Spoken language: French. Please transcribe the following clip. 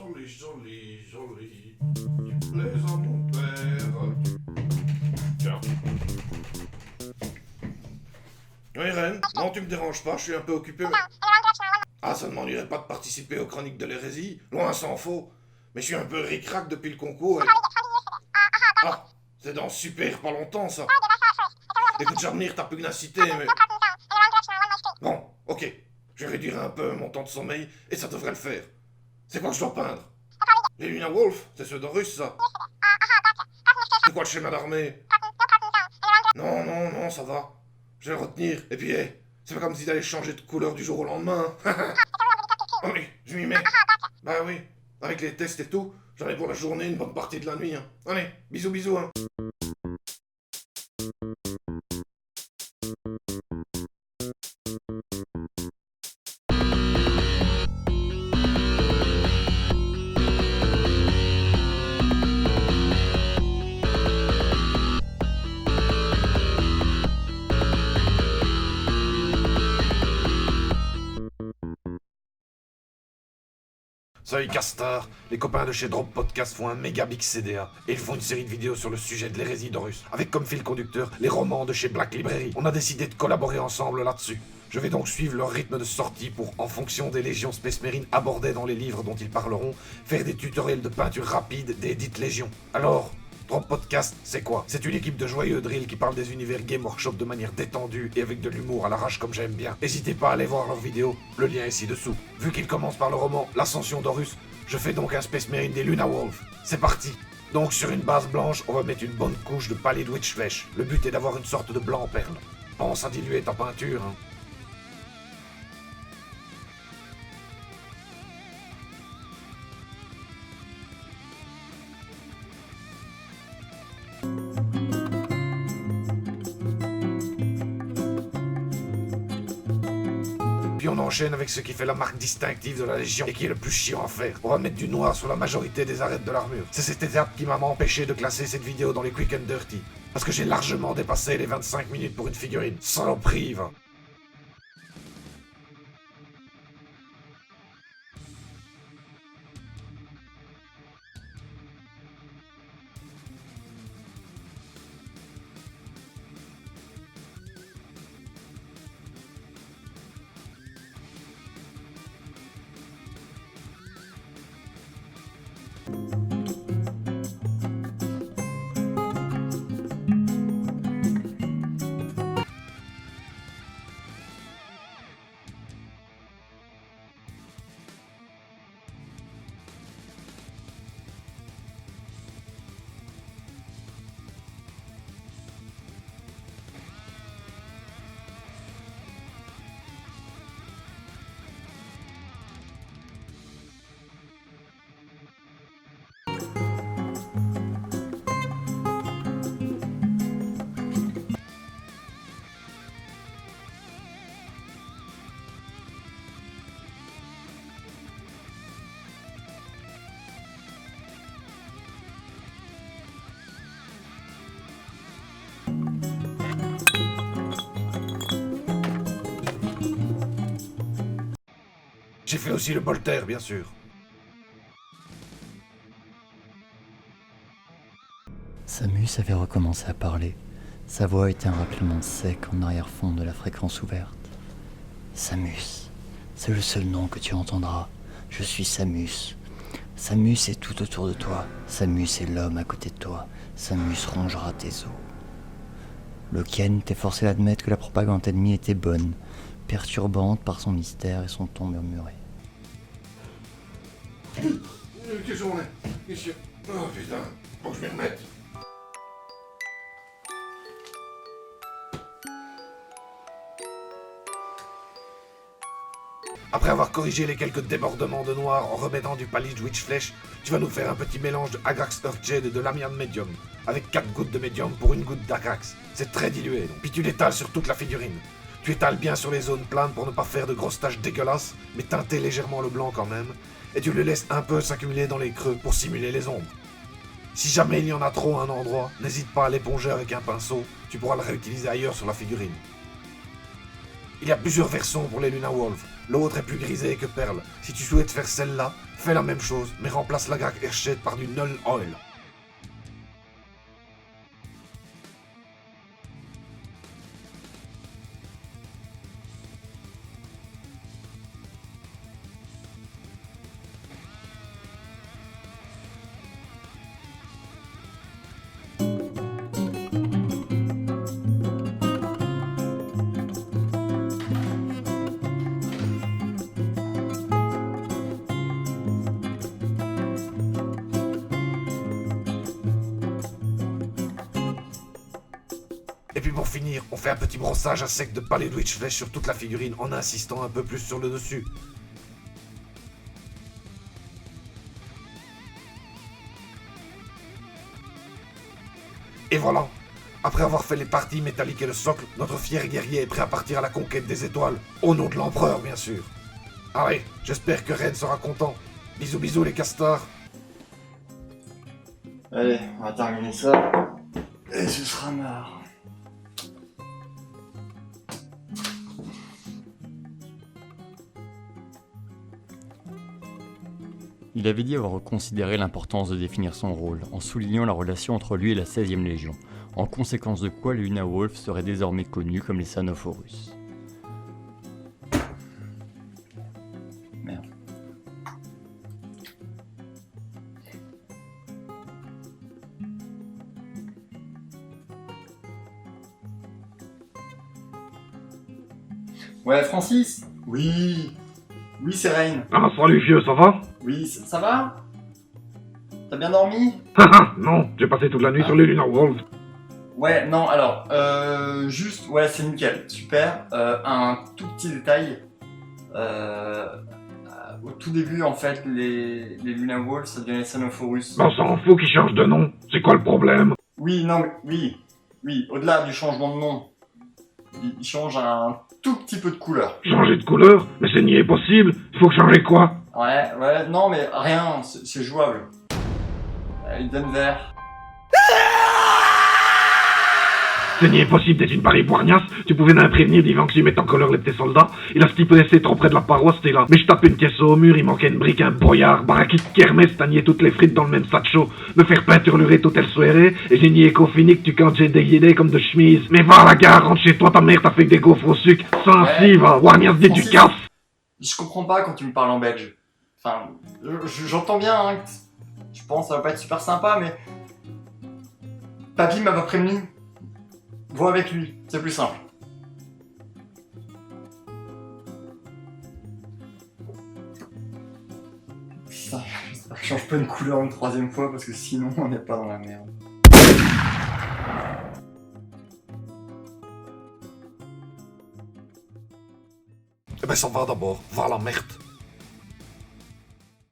joli, joli, joli. Tu plais à mon père. Tiens. Oui, Reine, non, tu me déranges pas, je suis un peu occupé, mais... Ah, ça ne m'ennuierait pas de participer aux chroniques de l'hérésie, loin s'en faut. Mais je suis un peu ric-rac depuis le concours et... Ah, c'est dans super pas longtemps, ça. Écoute, j'admire ta pugnacité, mais... Bon, ok. Je vais réduire un peu mon temps de sommeil et ça devrait le faire. C'est quoi que je dois peindre? Les Luna Wolf, c'est ceux d'Horus, ça. C'est quoi le schéma d'armée? Non, non, non, ça va. Je vais le retenir. Et puis, c'est pas comme s'il allait changer de couleur du jour au lendemain. Oh oui, je m'y mets. Bah oui, avec les tests et tout, j'en ai pour la journée, une bonne partie de la nuit. Hein. Allez, bisous, bisous. Hein. Salut Castar, les copains de chez Drop Podcast font un méga big CDA et ils font une série de vidéos sur le sujet de l'hérésie d'Horus, avec comme fil conducteur les romans de chez Black Library. On a décidé de collaborer ensemble là-dessus. Je vais donc suivre leur rythme de sortie pour, en fonction des légions Space Marine abordées dans les livres dont ils parleront, faire des tutoriels de peinture rapide des dites légions. Alors, Drop Podcast, c'est quoi? C'est une équipe de joyeux drill qui parle des univers Game Workshop de manière détendue et avec de l'humour à l'arrache comme j'aime bien. N'hésitez pas à aller voir leurs vidéos, le lien est ci-dessous. Vu qu'ils commencent par le roman L'Ascension d'Horus, je fais donc un Space Marine des Luna Wolf. C'est parti. Donc sur une base blanche, on va mettre une bonne couche de Pallid Witch Flesh. Le but est d'avoir une sorte de blanc perle. Pense à diluer ta peinture, hein. Puis on enchaîne avec ce qui fait la marque distinctive de la Légion et qui est le plus chiant à faire. On va mettre du noir sur la majorité des arêtes de l'armure. C'est cette étape qui m'a empêché de classer cette vidéo dans les Quick and Dirty. Parce que j'ai largement dépassé les 25 minutes pour une figurine. Saloperie, va. J'ai fait aussi le Voltaire, bien sûr. Samus avait recommencé à parler. Sa voix était un raclement sec en arrière-fond de la fréquence ouverte. Samus, c'est le seul nom que tu entendras. Je suis Samus. Samus est tout autour de toi. Samus est l'homme à côté de toi. Samus rongera tes os. Loken t'est forcé d'admettre que la propagande ennemie était bonne, perturbante par son mystère et son ton murmuré. Quelle journée. Oh putain, faut que je m'y remette. Après avoir corrigé les quelques débordements de noir en remettant du Pallid Witch Flesh, tu vas nous faire un petit mélange de Agrax Earthjade et de l'Amian Medium, avec 4 gouttes de Medium pour une goutte d'Agrax. C'est très dilué, donc. Puis tu l'étales sur toute la figurine. Tu étales bien sur les zones planes pour ne pas faire de grosses taches dégueulasses, mais teinter légèrement le blanc quand même, et tu le laisses un peu s'accumuler dans les creux pour simuler les ombres. Si jamais il y en a trop à un endroit, n'hésite pas à l'éponger avec un pinceau, tu pourras le réutiliser ailleurs sur la figurine. Il y a plusieurs versions pour les Luna Wolf. L'autre est plus grisée que perle. Si tu souhaites faire celle-là, fais la même chose, mais remplace la Gag Hershey par du Null Oil. Et puis pour finir, on fait un petit brossage à sec de palais de Witchflesh sur toute la figurine en insistant un peu plus sur le dessus. Et voilà. Après avoir fait les parties métalliques et le socle, notre fier guerrier est prêt à partir à la conquête des étoiles. Au nom de l'empereur, bien sûr. Allez, j'espère que Ren sera content. Bisous bisous les castors. Allez, on va terminer ça. Et ce sera marre. Il avait dit avoir considéré l'importance de définir son rôle, en soulignant la relation entre lui et la 16e Légion, en conséquence de quoi les Luna Wolf seraient désormais connus comme les Sanophorus. Merde. Ouais, Francis. Oui, c'est Rain. Ah, salut vieux, ça va? Oui, ça va? T'as bien dormi? Haha, non, j'ai passé toute la nuit sur les Luna Wolf. Ouais, non, alors, juste, ouais, c'est nickel, super. Un tout petit détail. Au tout début, en fait, les Luna Wolf, ça devient les Sanophorus. On s'en fout qu'ils changent de nom. C'est quoi le problème? Oui, non, mais oui, au-delà du changement de nom, ils changent un tout petit peu de couleur. Changer de couleur? Mais c'est nier possible. Il faut changer quoi? Ouais, non, mais rien, c'est jouable. Ils donnent vert. C'est nier possible d'être une pareille poignasse. Tu pouvais nous prévenir d'Ivan que tu mettes en colère les petits soldats. Il a ce type resté trop près de la paroi, c'était là. Mais je tapais une caisse au mur, il manquait une brique, un brouillard, barakite, kermesse, t'as nié toutes les frites dans le même sac chaud. Me faire peinturlurer toute elle soirée, et j'ai nié qu'au fini que tu cantes j'ai déguidé comme de chemise. Mais va la gare, rentre chez toi, ta mère t'a fait que des gaufres au sucre. Sensi, va, Warnias dit du casse. Je comprends pas quand tu me parles en belge. Enfin, j'entends bien, hein. Je pense que ça va pas être super sympa, mais... Papy m'a pas prévenu. Vois avec lui, c'est plus simple. Putain, j'espère que je change pas une couleur une troisième fois, parce que sinon on n'est pas dans la merde. Eh ben, ça va d'abord, voir la merde.